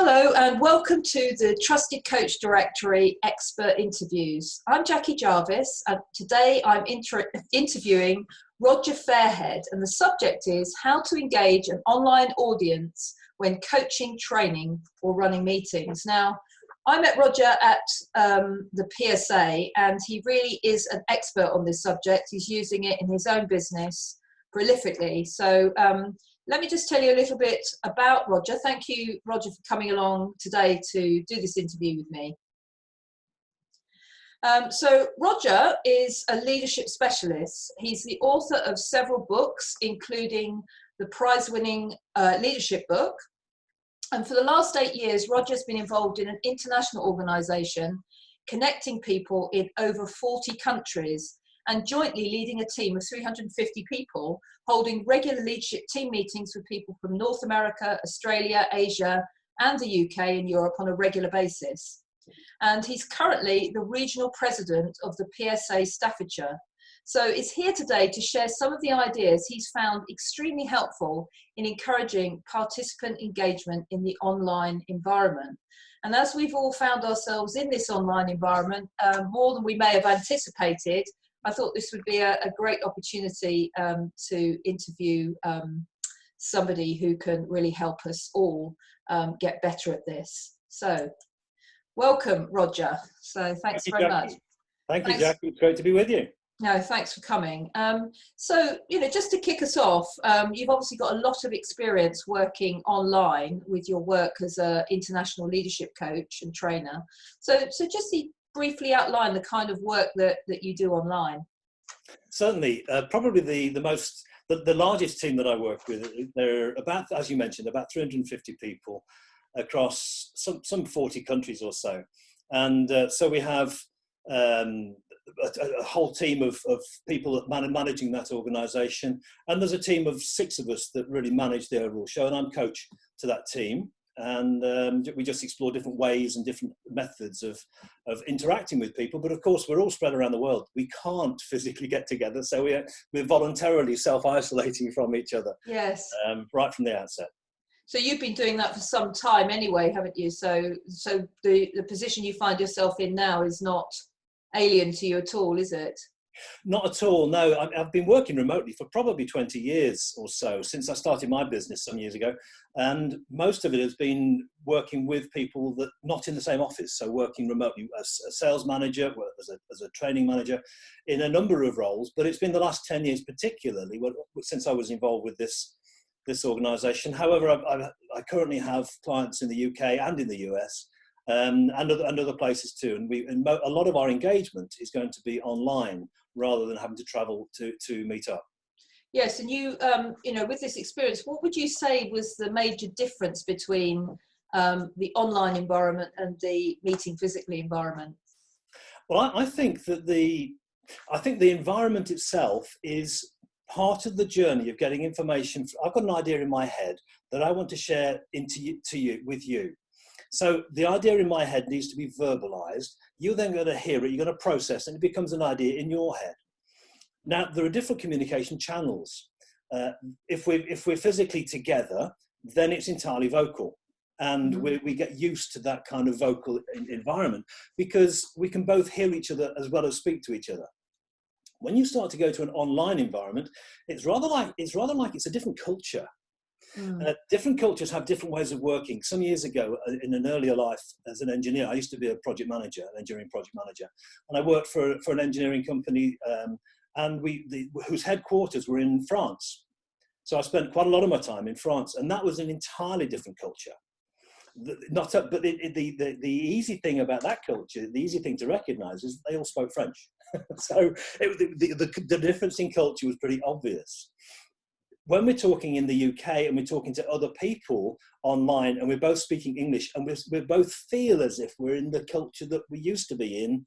Hello and welcome to the Trusted Coach Directory Expert Interviews. I'm Jackie Jarvis and today I'm interviewing Roger Fairhead, and the subject is how to engage an online audience when coaching, training or running meetings. Now, I met Roger at the PSA and he really is an expert on this subject. He's using it in his own business prolifically. So let me just tell you a little bit about Roger. Thank you, Roger, for coming along today to do this interview with me. So Roger is a leadership specialist. He's the author of several books, including the prize-winning leadership book. And for the last 8 years, Roger's been involved in an international organisation connecting people in over 40 countries and jointly leading a team of 350 people, holding regular leadership team meetings with people from North America, Australia, Asia, and the UK and Europe on a regular basis. And he's currently the regional president of the PSA Staffordshire. So he's here today to share some of the ideas he's found extremely helpful in encouraging participant engagement in the online environment. And as we've all found ourselves in this online environment, more than we may have anticipated, I thought this would be a great opportunity to interview somebody who can really help us all get better at this. So, welcome, Roger. So, thanks very much. Thank you, Jackie. It's great to be with you. No, thanks for coming. So, just to kick us off, you've obviously got a lot of experience working online with your work as an international leadership coach and trainer. So just briefly outline the kind of work that you do online. Certainly, probably the largest team that I work with. They're about, as you mentioned, about 350 people across some 40 countries or so, and so we have a whole team of people that managing that organisation, and there's a team of 6 of us that really manage the overall show, and I'm coach to that team. And we just explore different ways and different methods of interacting with people. But of course, we're all spread around the world. We can't physically get together, so we're voluntarily self-isolating from each other. Yes. Right from the outset. So you've been doing that for some time anyway, haven't you? So the position you find yourself in now is not alien to you at all, is it? Not at all, no. I've been working remotely for probably 20 years or so, since I started my business some years ago. And most of it has been working with people that not in the same office. So working remotely as a sales manager, as a training manager, in a number of roles. But it's been the last 10 years particularly, since I was involved with this organisation. However, I currently have clients in the UK and in the US. And other places too, and a lot of our engagement is going to be online rather than having to travel to meet up. Yes, and you with this experience, what would you say was the major difference between the online environment and the meeting physically environment? Well, I think that the environment itself is part of the journey of getting information. I've got an idea in my head that I want to share with you. So the idea in my head needs to be verbalized. You're then going to hear it, you're going to process, and it becomes an idea in your head. Now, there are different communication channels. If we're physically together, then it's entirely vocal. And we get used to that kind of vocal environment because we can both hear each other as well as speak to each other. When you start to go to an online environment, it's rather like it's a different culture. Different cultures have different ways of working. Some years ago, in an earlier life as an engineer, I used to be a project manager, an engineering project manager, and I worked for an engineering company, whose headquarters were in France. So I spent quite a lot of my time in France, and that was an entirely different culture. The easy thing about that culture, the easy thing to recognise, is they all spoke French. So the difference in culture was pretty obvious. When we're talking in the UK and we're talking to other people online and we're both speaking English and we both feel as if we're in the culture that we used to be in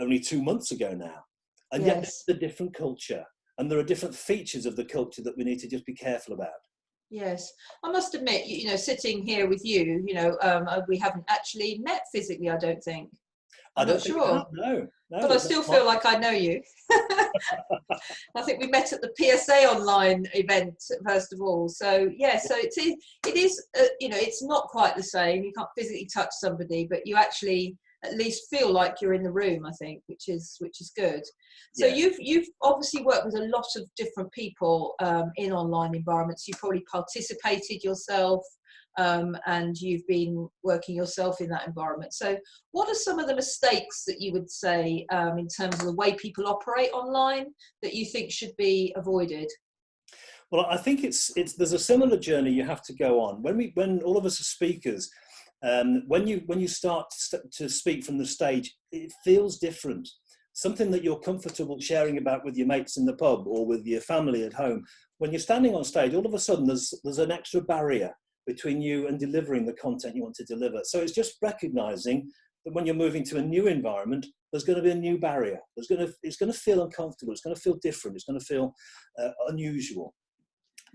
only 2 months ago now. And yet it's a different culture, and there are different features of the culture that we need to just be careful about. Yes, I must admit, sitting here with you, we haven't actually met physically, I don't think. I'm not don't think I sure. have. No, no. But I still feel like I know you. I think we met at the PSA online event first of all. So yeah, so it is you know, it's not quite the same. You can't physically touch somebody, but you actually at least feel like you're in the room, I think, which is good. So Yeah. you've obviously worked with a lot of different people in online environments. You probably participated yourself. And you've been working yourself in that environment. So what are some of the mistakes that you would say in terms of the way people operate online that you think should be avoided? Well, I think there's a similar journey you have to go on. When all of us are speakers, when you start to speak from the stage, it feels different. Something that you're comfortable sharing about with your mates in the pub or with your family at home. When you're standing on stage, all of a sudden there's an extra barrier between you and delivering the content you want to deliver. So it's just recognizing that when you're moving to a new environment, there's going to be a new barrier. It's going to feel uncomfortable. It's going to feel different. It's going to feel unusual.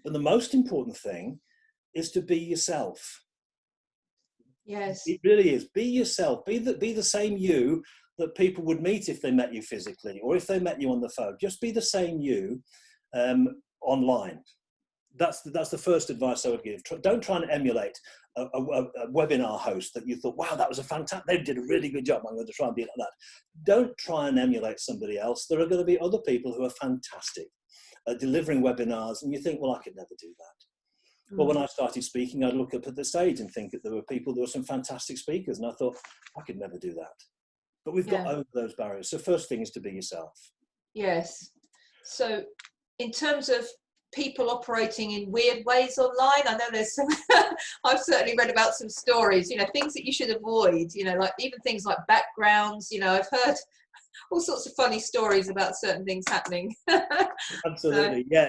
But the most important thing is to be yourself. Yes. It really is. Be yourself. Be the same you that people would meet if they met you physically or if they met you on the phone. Just be the same you online. That's the first advice I would give. Don't try and emulate a webinar host that you thought, wow, that was a fantastic, they did a really good job, I'm going to try and be like that. Don't try and emulate somebody else. There are going to be other people who are fantastic at delivering webinars, and you think, well, I could never do that. But when I started speaking, I'd look up at the stage and think that there were some fantastic speakers, and I thought, I could never do that. But we've got over those barriers. So first thing is to be yourself. Yes. So in terms of people operating in weird ways online, I know there's some, I've certainly read about some stories, you know, things that you should avoid, you know, like even things like backgrounds, you know, I've heard all sorts of funny stories about certain things happening. Absolutely. So. Yeah,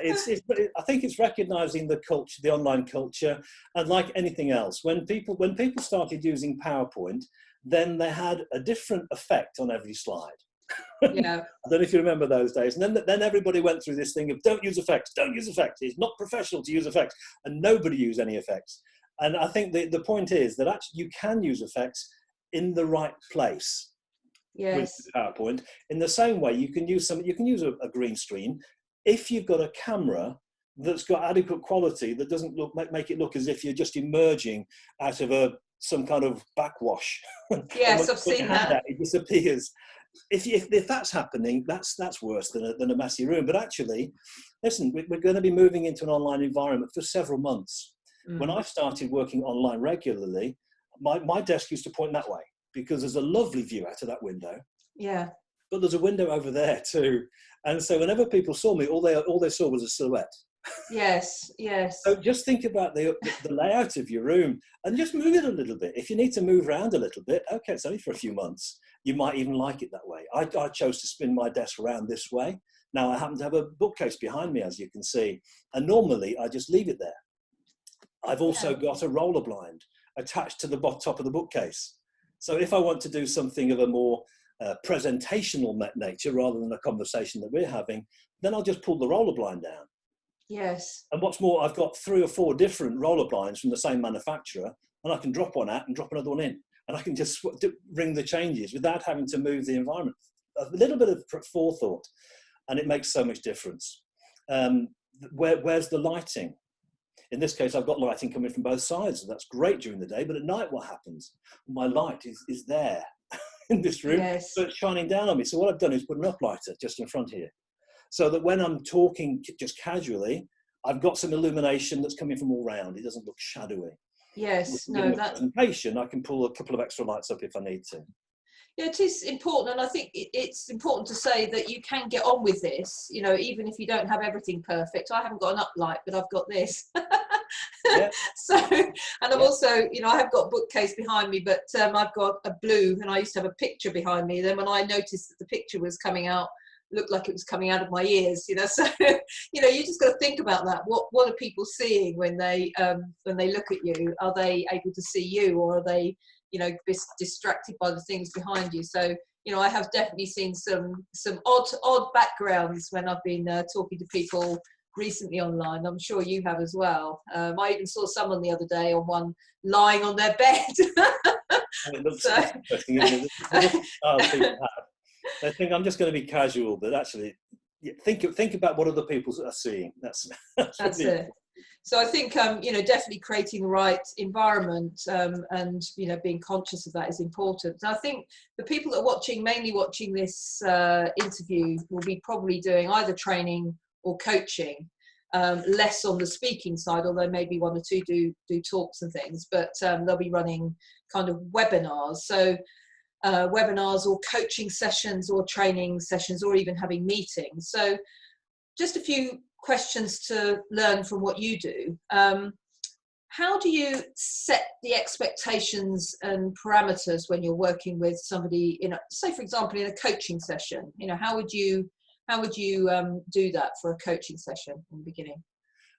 I think it's recognizing the culture, the online culture, and like anything else, when people started using PowerPoint, then they had a different effect on every slide. Yeah. I don't know if you remember those days. And then everybody went through this thing of don't use effects, don't use effects. It's not professional to use effects, and nobody used any effects. And I think the point is that actually you can use effects in the right place. Yes. With PowerPoint. In the same way, you can use a green screen if you've got a camera that's got adequate quality that doesn't make it look as if you're just emerging out of some kind of backwash. Yes, I've seen that. It disappears. If that's happening, that's worse than a messy room. But actually, listen, we're going to be moving into an online environment for several months. When I started working online regularly, my desk used to point that way because there's a lovely view out of that window. Yeah. But there's a window over there too. And so whenever people saw me, all they saw was a silhouette. Yes, yes. So just think about the layout of your room and just move it a little bit. If you need to move around a little bit, okay, it's only for a few months. You might even like it that way. I chose to spin my desk around this way. Now I happen to have a bookcase behind me, as you can see. And normally I just leave it there. I've also got a roller blind attached to the top of the bookcase. So if I want to do something of a more presentational nature rather than a conversation that we're having, then I'll just pull the roller blind down. Yes. And what's more, I've got 3 or 4 different roller blinds from the same manufacturer, and I can drop one out and drop another one in. And I can just ring the changes without having to move the environment. A little bit of forethought, and it makes so much difference. Where's the lighting? In this case, I've got lighting coming from both sides, and that's great during the day. But at night, what happens? My light is there in this room, so it's shining down on me. So what I've done is put an uplighter just in front here, so that when I'm talking just casually, I've got some illumination that's coming from all round. It doesn't look shadowy. Yes, no, that presentation, I can pull a couple of extra lights up if I need to. Yeah, it is important, and I think it's important to say that you can get on with this, you know, even if you don't have everything perfect. I haven't got an uplight, but I've got this. Yeah. So, and I've also, you know, I have got a bookcase behind me, but I've got a blue, and I used to have a picture behind me. Then when I noticed that the picture was coming out, looked like it was coming out of my ears, you know. So, you know, you just got to think about that. What are people seeing when they look at you? Are they able to see you, or are they, you know, distracted by the things behind you? So, you know, I have definitely seen some odd backgrounds when I've been talking to people recently online. I'm sure you have as well. I even saw someone the other day on one lying on their bed. It looks So interesting, isn't it? The different styles people have. They think I'm just going to be casual, but actually, think about what other people are seeing. That's that's really it. So I think, definitely creating the right environment, and, being conscious of that is important. And I think the people that are mainly watching this interview will be probably doing either training or coaching, less on the speaking side, although maybe one or two do talks and things, but they'll be running kind of webinars. So webinars or coaching sessions or training sessions or even having meetings. So just a few questions to learn from what you do. How do you set the expectations and parameters when you're working with somebody say for example in a coaching session? How would you do that for a coaching session in the beginning?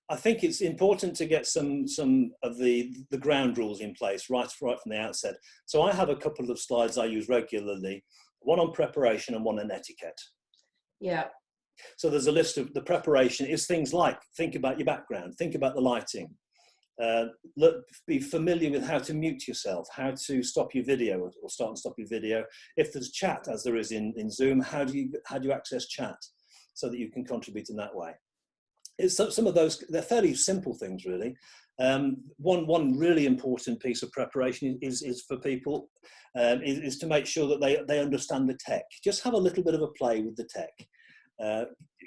I think it's important to get some of the ground rules in place right from the outset. So I have a couple of slides I use regularly, one on preparation and one on etiquette. Yeah. So there's a list of the preparation is things like think about your background, think about the lighting, be familiar with how to mute yourself, how to stop your video or start and stop your video. If there's chat, as there is in Zoom, how do you access chat so that you can contribute in that way? It's some of those, they're fairly simple things really. One really important piece of preparation is for people is to make sure that they understand the tech. Just have a little bit of a play with the tech.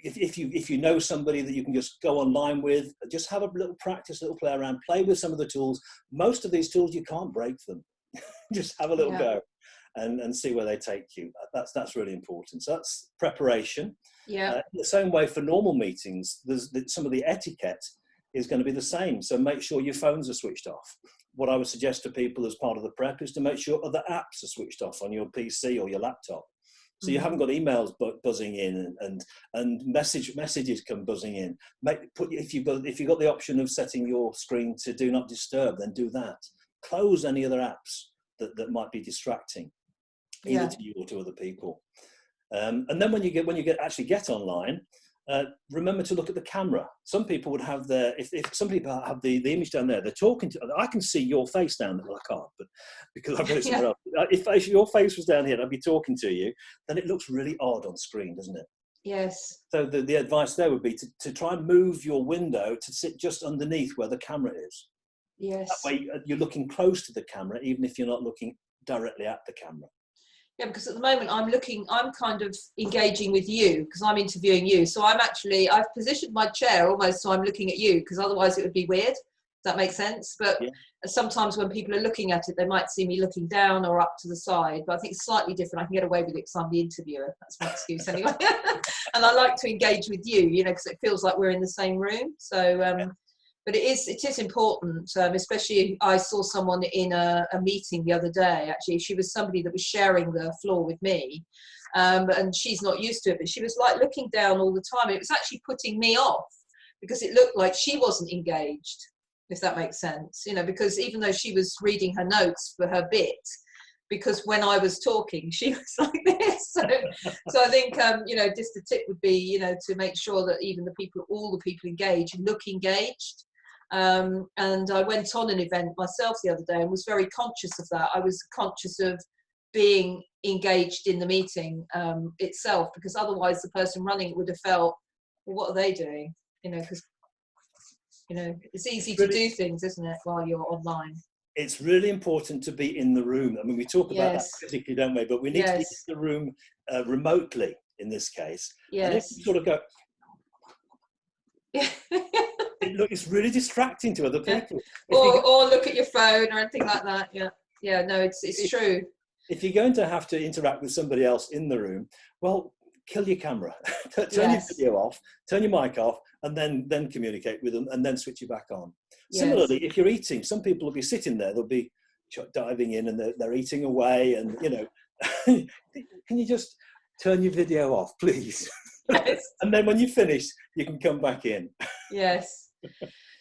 If you know somebody that you can just go online with, just have a little practice, a little play around, play with some of the tools. Most of these tools, you can't break them. Just have a little go and see where they take you. That's really important. So that's preparation. Yeah. The same way for normal meetings, some of the etiquette is going to be the same. So make sure your phones are switched off. What I would suggest to people as part of the prep is to make sure other apps are switched off on your PC or your laptop. So you haven't got emails buzzing in and messages come buzzing in. If you've got the option of setting your screen to do not disturb, then do that. Close any other apps that might be distracting, either to you or to other people. And then when you actually get online, remember to look at the camera. Some people would have if some people have the image down there, they're talking to, I can see your face down there. Well, I can't, but because I've got it somewhere else. If your face was down here and I'd be talking to you, then it looks really odd on screen, doesn't it? Yes. So the advice there would be to try and move your window to sit just underneath where the camera is. Yes. That way you're looking close to the camera, even if you're not looking directly at the camera. Yeah, because at the moment I'm kind of engaging with you because I'm interviewing you. So I've positioned my chair almost so I'm looking at you, because otherwise it would be weird. Does that make sense? But sometimes when people are looking at it, they might see me looking down or up to the side. But I think it's slightly different. I can get away with it because I'm the interviewer. That's my excuse anyway. And I like to engage with you, because it feels like we're in the same room. So, but it is important, especially I saw someone in a meeting the other day. Actually, she was somebody that was sharing the floor with me, and she's not used to it, but she was like looking down all the time. It was actually putting me off because it looked like she wasn't engaged, if that makes sense. Because even though she was reading her notes for her bit, because when I was talking, she was like this. So I think, just a tip would be, to make sure that all the people engaged, look engaged. And I went on an event myself the other day and was very conscious of that. I was conscious of being engaged in the meeting itself, because otherwise the person running it would have felt, well, what are they doing? Because, it's easy to do things, isn't it, while you're online? It's really important to be in the room. I mean, we talk about that physically, don't we? But we need to be in the room remotely in this case. Yes. And if you sort of go, it's really distracting to other people. Or look at your phone or anything like that. Yeah. No, it's true. If you're going to have to interact with somebody else in the room, well, kill your camera, turn your video off, turn your mic off, and then communicate with them, and then switch it back on. Similarly, if you're eating, some people will be sitting there, they'll be diving in and they're eating away, and can you just turn your video off, please? Yes. And then when you finish, you can come back in. Yes.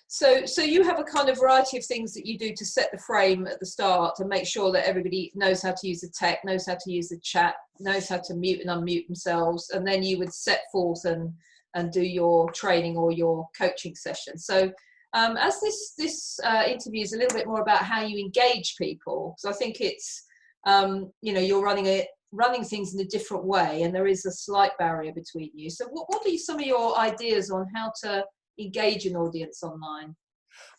So you have a kind of variety of things that you do to set the frame at the start and make sure that everybody knows how to use the tech, knows how to use the chat, knows how to mute and unmute themselves, and then you would set forth and do your training or your coaching session. So as this interview is a little bit more about how you engage people, so I think it's you know, you're running things in a different way, and there is a slight barrier between you. So what are some of your ideas on how to engage an audience online?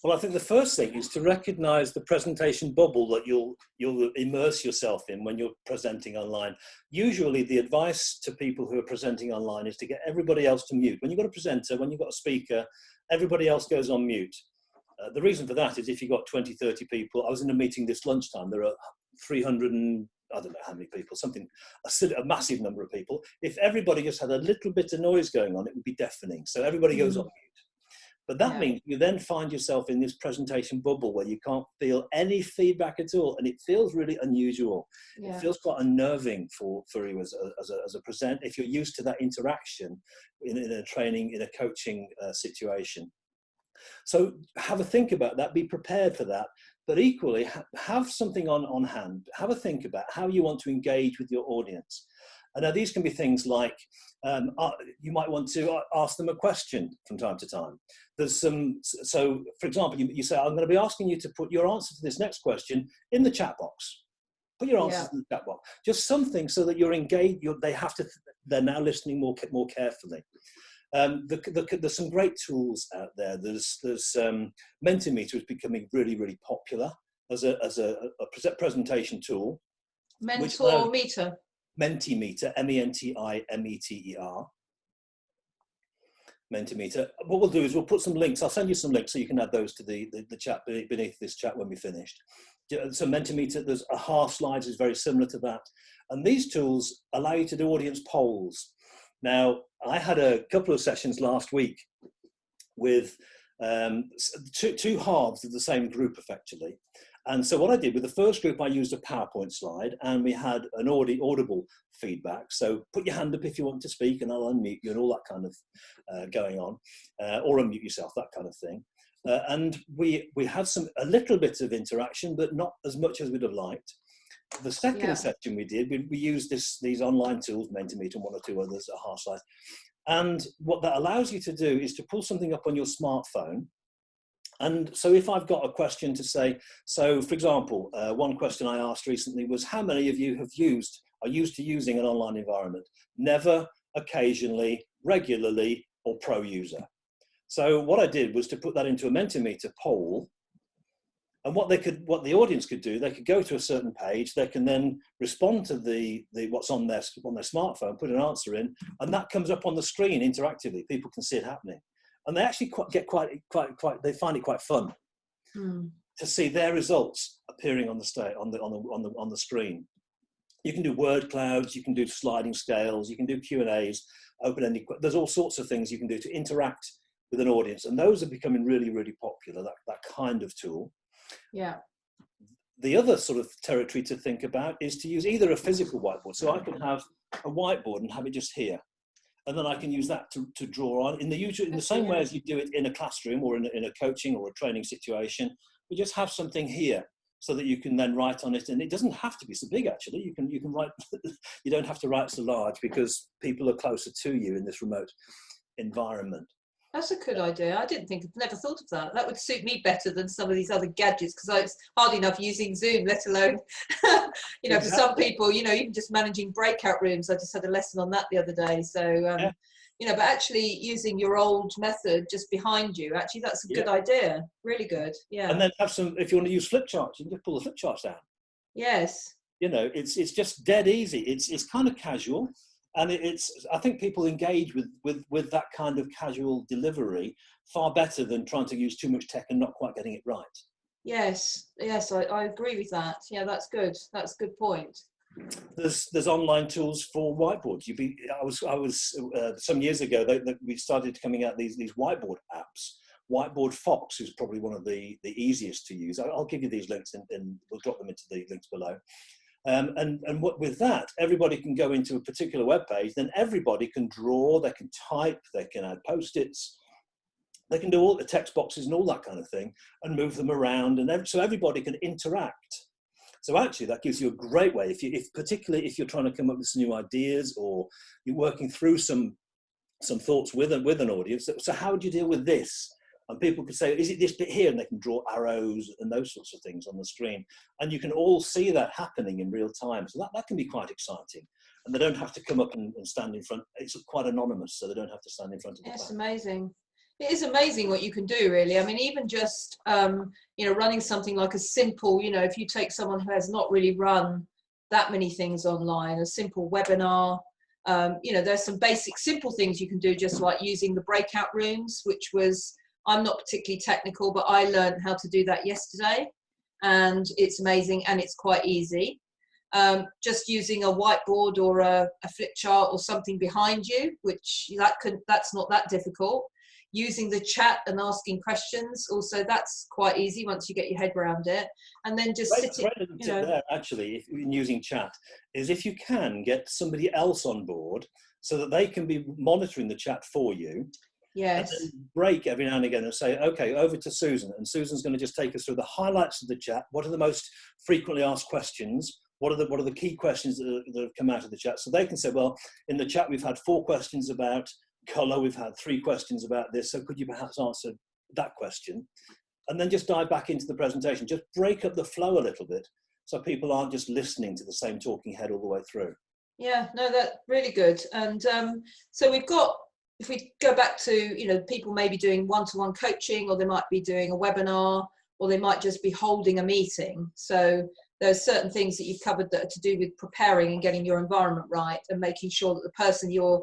Well, I think the first thing is to recognize the presentation bubble that you'll immerse yourself in when you're presenting online. Usually the advice to people who are presenting online is to get everybody else to mute. When you've got a presenter, when you've got a speaker, everybody else goes on mute. The reason for that is if you've got 20, 30 people, I was in a meeting this lunchtime, there are 300 and I don't know how many people, a massive number of people. If everybody just had a little bit of noise going on, it would be deafening. So everybody goes on mute. But that means you then find yourself in this presentation bubble where you can't feel any feedback at all. And it feels really unusual. It feels quite unnerving for you as a presenter, if you're used to that interaction in a training, in a coaching situation. So have a think about that, be prepared for that. But equally, have something on hand. Have a think about how you want to engage with your audience. And now these can be things like, you might want to ask them a question from time to time. So for example, you say, I'm going to be asking you to put your answer to this next question in the chat box. Put your answers in the chat box. Just something so that you're engaged, they're now listening more carefully. There's some great tools out there. There's Mentimeter is becoming really, really popular as a presentation tool. Mentimeter. Mentimeter, Mentimeter. Mentimeter. What we'll do is we'll put some links. I'll send you some links so you can add those to the chat beneath this chat when we're finished. So Mentimeter, there's Aha Slides is very similar to that. And these tools allow you to do audience polls. Now, I had a couple of sessions last week with two halves of the same group, effectively. And so what I did with the first group, I used a PowerPoint slide, and we had an audible feedback. So put your hand up if you want to speak, and I'll unmute you, and all that kind of going on, or unmute yourself, that kind of thing. And we had a little bit of interaction, but not as much as we'd have liked. The second session we did, we used these online tools, Mentimeter and one or two others, Aha Slides. And what that allows you to do is to pull something up on your smartphone. And so if I've got a question to say, so for example, one question I asked recently was, how many of you are used to using an online environment? Never, occasionally, regularly, or pro user. So what I did was to put that into a Mentimeter poll. And what the audience could do, they could go to a certain page, they can then respond to what's on their smartphone, put an answer in, and that comes up on the screen interactively. People can see it happening. And they actually they find it quite fun to see their results appearing on the screen. You can do word clouds, you can do sliding scales, you can do Q&As, open-ended. There's all sorts of things you can do to interact with an audience, and those are becoming really, really popular. That kind of tool. Yeah. The other sort of territory to think about is to use either a physical whiteboard. So I can have a whiteboard and have it just here. And then I can use that to draw on in the same way as you do it in a classroom or in a coaching or a training situation. We just have something here so that you can then write on it. And it doesn't have to be so big, actually. You can write, you don't have to write so large because people are closer to you in this remote environment. That's a good idea. I've never thought of that. That would suit me better than some of these other gadgets, because it's hard enough using Zoom, let alone, for some people, even just managing breakout rooms. I just had a lesson on that the other day. So, but actually using your old method just behind you, actually, that's a good idea. Really good. Yeah. And then have if you want to use flip charts, you can just pull the flip charts down. Yes. It's just dead easy. It's kind of casual. And I think people engage with that kind of casual delivery far better than trying to use too much tech and not quite getting it right. Yes, I agree with that. Yeah, that's good. That's a good point. There's online tools for whiteboards. I was some years ago we started coming out these whiteboard apps. Whiteboard Fox is probably one of the easiest to use. I'll give you these links and we'll drop them into the links below. And with that, everybody can go into a particular web page, then everybody can draw, they can type, they can add post-its, they can do all the text boxes and all that kind of thing and move them around, and so everybody can interact. So actually that gives you a great way, particularly if you're trying to come up with some new ideas or you're working through some thoughts with an audience. So how would you deal with this? And people could say, is it this bit here? And they can draw arrows and those sorts of things on the screen. And you can all see that happening in real time. So that can be quite exciting. And they don't have to come up and stand in front. It's quite anonymous, so they don't have to stand in front of the It's panel. amazing. It is amazing what you can do, really. I mean, even just, running something like a simple, if you take someone who has not really run that many things online, a simple webinar, there's some basic simple things you can do, just like using the breakout rooms, which was, I'm not particularly technical, but I learned how to do that yesterday, and it's amazing and it's quite easy. Just using a whiteboard or a flip chart or something behind you, which that's not that difficult. Using the chat and asking questions, also that's quite easy once you get your head around it. And then just sitting, there, actually, if in using chat, is if you can get somebody else on board so that they can be monitoring the chat for you. Yes. And then break every now and again and say, okay, over to Susan, and Susan's going to just take us through the highlights of the chat. What are the most frequently asked questions? What are the key questions that have come out of the chat? So they can say, well, in the chat we've had 4 questions about colour, we've had 3 questions about this, so could you perhaps answer that question? And then just dive back into the presentation. Just break up the flow a little bit so people aren't just listening to the same talking head all the way through. Yeah, no, that's really good. And so we've got, if we go back to, people may be doing one-to-one coaching, or they might be doing a webinar, or they might just be holding a meeting. So there's certain things that you've covered that are to do with preparing and getting your environment right, and making sure that the person you're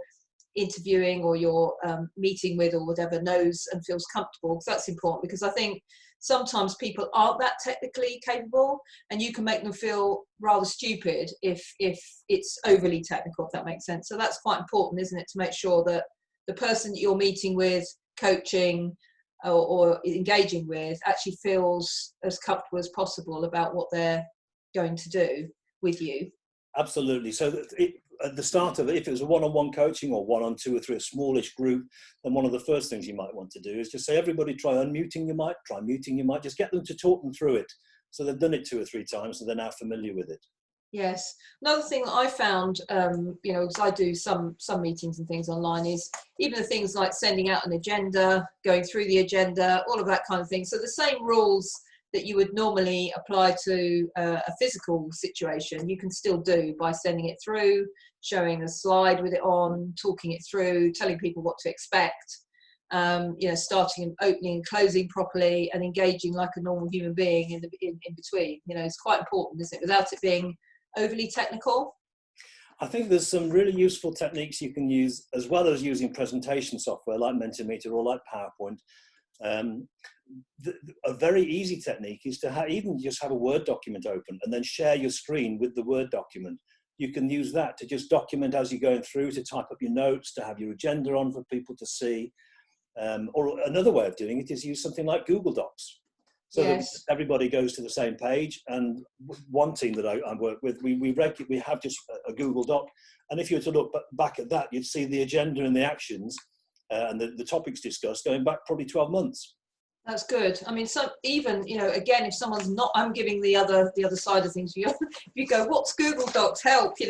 interviewing or you're meeting with or whatever knows and feels comfortable, because that's important. Because I think sometimes people aren't that technically capable, and you can make them feel rather stupid if it's overly technical, if that makes sense. So that's quite important, isn't it, to make sure that the person that you're meeting with, coaching or engaging with, actually feels as comfortable as possible about what they're going to do with you. Absolutely. So at the start of it, if it was a one-on-one coaching or 1 on 2 or 3, a smallish group, then one of the first things you might want to do is just say, everybody try unmuting your mic, try muting your mic, just get them to talk them through it. So they've done it 2 or 3 times, so they're now familiar with it. Yes. Another thing that I found, because I do some meetings and things online, is even the things like sending out an agenda, going through the agenda, all of that kind of thing. So the same rules that you would normally apply to a physical situation, you can still do by sending it through, showing a slide with it on, talking it through, telling people what to expect, starting and opening and closing properly, and engaging like a normal human being in between. It's quite important, isn't it, without it being overly technical. I think there's some really useful techniques you can use, as well as using presentation software like Mentimeter or like PowerPoint. A very easy technique is to even just have a Word document open and then share your screen with the Word document. You can use that to just document as you're going through, to type up your notes, to have your agenda on for people to see. Or another way of doing it is use something like Google Docs. So yes, that everybody goes to the same page. And one team that I work with, we have just a Google Doc. And if you were to look back at that, you'd see the agenda and the actions and the topics discussed going back probably 12 months. That's good. I mean, so even, again, if someone's not, I'm giving the other side of things. If you go, what's Google Docs? Help, you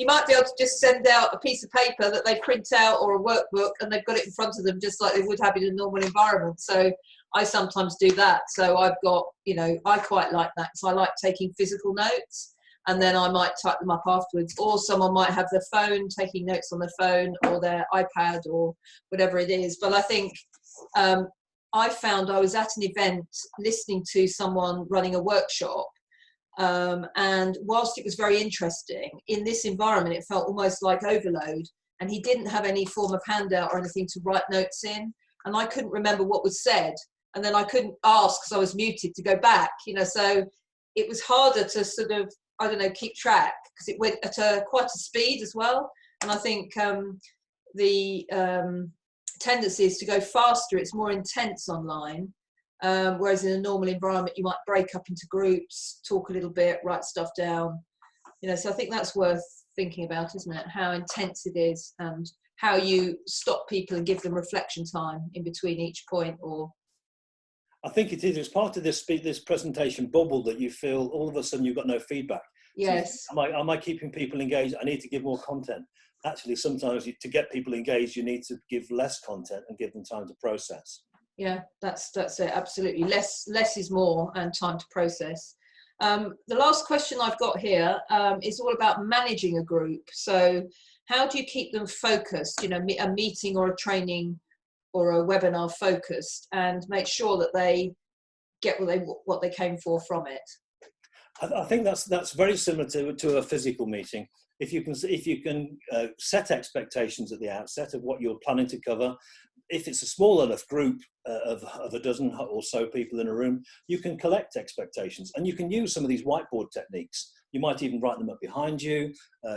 might be able to just send out a piece of paper that they print out, or a workbook, and they've got it in front of them just like they would have in a normal environment. So I sometimes do that. So I've got, I quite like that. So I like taking physical notes, and then I might type them up afterwards. Or someone might have their phone, taking notes on their phone or their iPad or whatever it is. But I think I found I was at an event listening to someone running a workshop, and whilst it was very interesting, in this environment it felt almost like overload, and he didn't have any form of handout or anything to write notes in, and I couldn't remember what was said, and then I couldn't ask because I was muted to go back, so it was harder to sort of, I don't know, keep track, because it went at quite a speed as well. And I think the tendency is to go faster, it's more intense online, whereas in a normal environment you might break up into groups, talk a little bit, write stuff down, so I think that's worth thinking about, isn't it, how intense it is, and how you stop people and give them reflection time in between each point. Or I think it is, it's part of this presentation bubble that you feel all of a sudden you've got no feedback. Yes. So am I keeping people engaged? I need to give more content. Actually, sometimes to get people engaged, you need to give less content and give them time to process. Yeah, that's it. Absolutely. Less is more, and time to process. The last question I've got here is all about managing a group. So how do you keep them focused, you know, a meeting or a training or a webinar focused, and make sure that they get what they came for from it? I think that's very similar to a physical meeting. If you can set expectations at the outset of what you're planning to cover. If it's a small enough group of a dozen or so people in a room, you can collect expectations, and you can use some of these whiteboard techniques. You might even write them up behind you.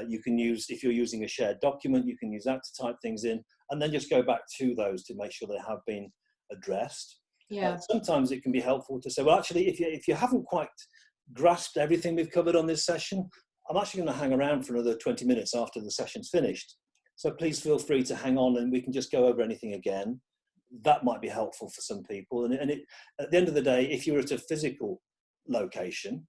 You can use, if you're using a shared document, you can use that to type things in, and then just go back to those to make sure they have been addressed. Yeah. Sometimes it can be helpful to say, well, actually, if you haven't quite grasped everything we've covered on this session, I'm actually going to hang around for another 20 minutes after the session's finished. So please feel free to hang on, and we can just go over anything again. That might be helpful for some people. And at the end of the day, if you were at a physical location,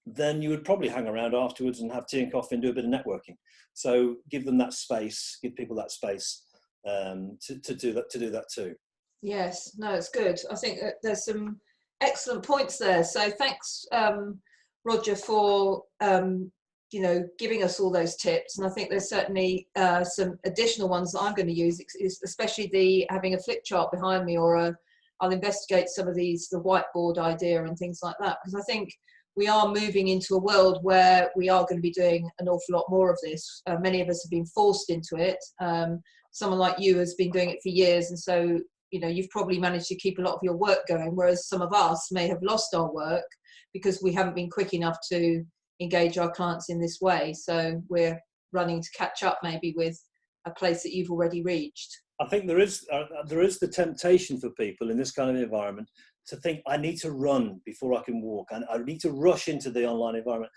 then you would probably hang around afterwards and have tea and coffee and do a bit of networking. So give them that space, give people that space to do that too. Yes, no, it's good. I think that there's some excellent points there. So thanks, Roger, for you know, giving us all those tips. And I think there's certainly some additional ones that I'm going to use, especially the having a flip chart behind me, or I'll investigate some of the whiteboard idea and things like that, because I think we are moving into a world where we are going to be doing an awful lot more of this. Many of us have been forced into it. Someone like you has been doing it for years, and so, you know, you've probably managed to keep a lot of your work going, whereas some of us may have lost our work because we haven't been quick enough to engage our clients in this way. So we're running to catch up maybe with a place that you've already reached. I think there is the temptation for people in this kind of environment to think, I need to run before I can walk, and I need to rush into the online environment.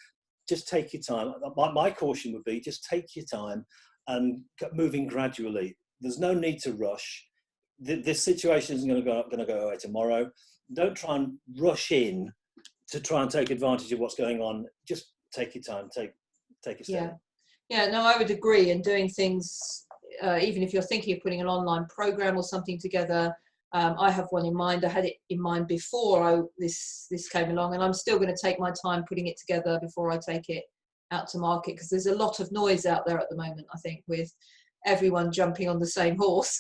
Just take your time. My caution would be, just take your time and moving gradually. There's no need to rush. This situation isn't going to go away tomorrow. Don't try and rush in to try and take advantage of what's going on. Just take your time, take a step. Yeah, no, I would agree. And doing things, even if you're thinking of putting an online program or something together, I have one in mind. I had it in mind before this came along, and I'm still going to take my time putting it together before I take it out to market, because there's a lot of noise out there at the moment, I think, with everyone jumping on the same horse.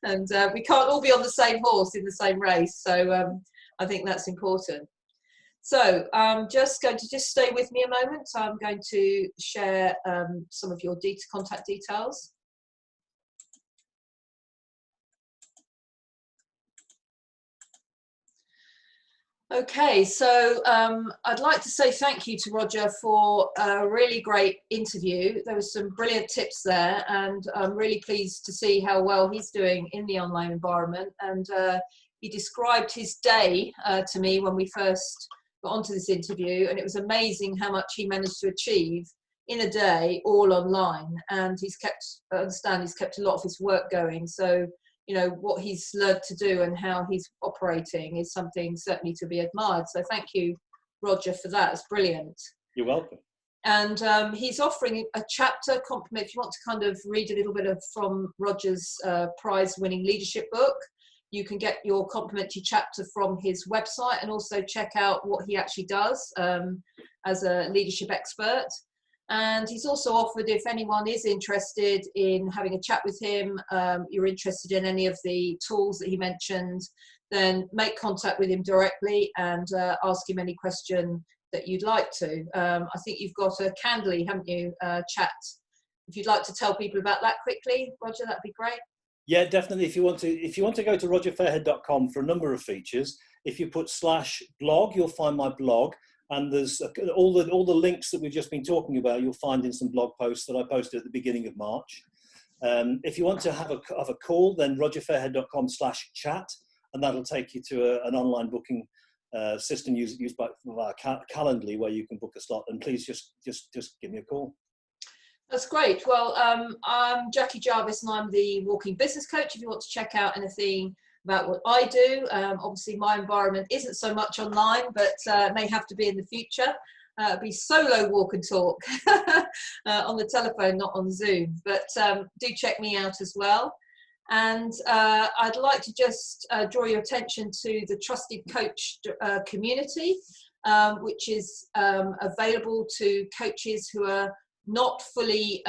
And we can't all be on the same horse in the same race. So I think that's important. So I'm just going to stay with me a moment. I'm going to share some of your contact details. Okay, so I'd like to say thank you to Roger for a really great interview. There was some brilliant tips there, and I'm really pleased to see how well he's doing in the online environment. And he described his day to me when we first got onto this interview, and it was amazing how much he managed to achieve in a day, all online. And I understand he's kept a lot of his work going. So, you know, what he's learned to do and how he's operating is something certainly to be admired. So thank you, Roger, for that. It's brilliant. You're welcome. And he's offering a chapter compliment. If you want to kind of read a little bit from Roger's prize-winning leadership book, you can get your complimentary chapter from his website, and also check out what he actually does as a leadership expert. And he's also offered, if anyone is interested in having a chat with him, you're interested in any of the tools that he mentioned, then make contact with him directly and ask him any question that you'd like to. I think you've got a Candly, haven't you, chat? If you'd like to tell people about that quickly, Roger, that'd be great. Yeah, definitely. If you want to go to rogerfairhead.com for a number of features, if you put /blog, you'll find my blog. And there's all the links that we've just been talking about, you'll find in some blog posts that I posted at the beginning of March. If you want to have a call, then rogerfairhead.com /chat, and that'll take you to an online booking system used by Calendly, where you can book a slot. And please just give me a call. That's great. Well, I'm Jackie Jarvis, and I'm the Walking Business Coach. If you want to check out anything about what I do, obviously my environment isn't so much online, but may have to be in the future. It'll be solo walk and talk on the telephone, not on Zoom. But do check me out as well. And I'd like to just draw your attention to the Trusted Coach community, which is available to coaches who are not fully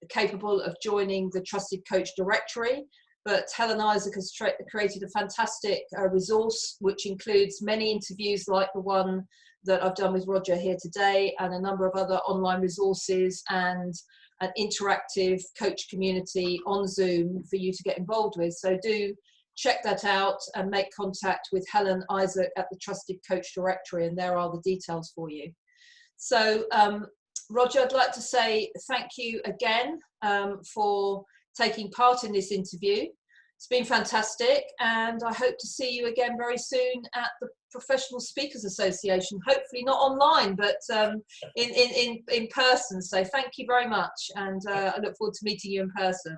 capable of joining the Trusted Coach directory. But Helen Isaac has created a fantastic resource, which includes many interviews like the one that I've done with Roger here today, and a number of other online resources, and an interactive coach community on Zoom for you to get involved with. So do check that out and make contact with Helen Isaac at the Trusted Coach directory, and there are the details for you. So Roger, I'd like to say thank you again for taking part in this interview. It's been fantastic, and I hope to see you again very soon at the Professional Speakers Association, hopefully not online, but in person. So thank you very much, and I look forward to meeting you in person.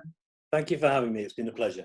Thank you for having me. It's been a pleasure.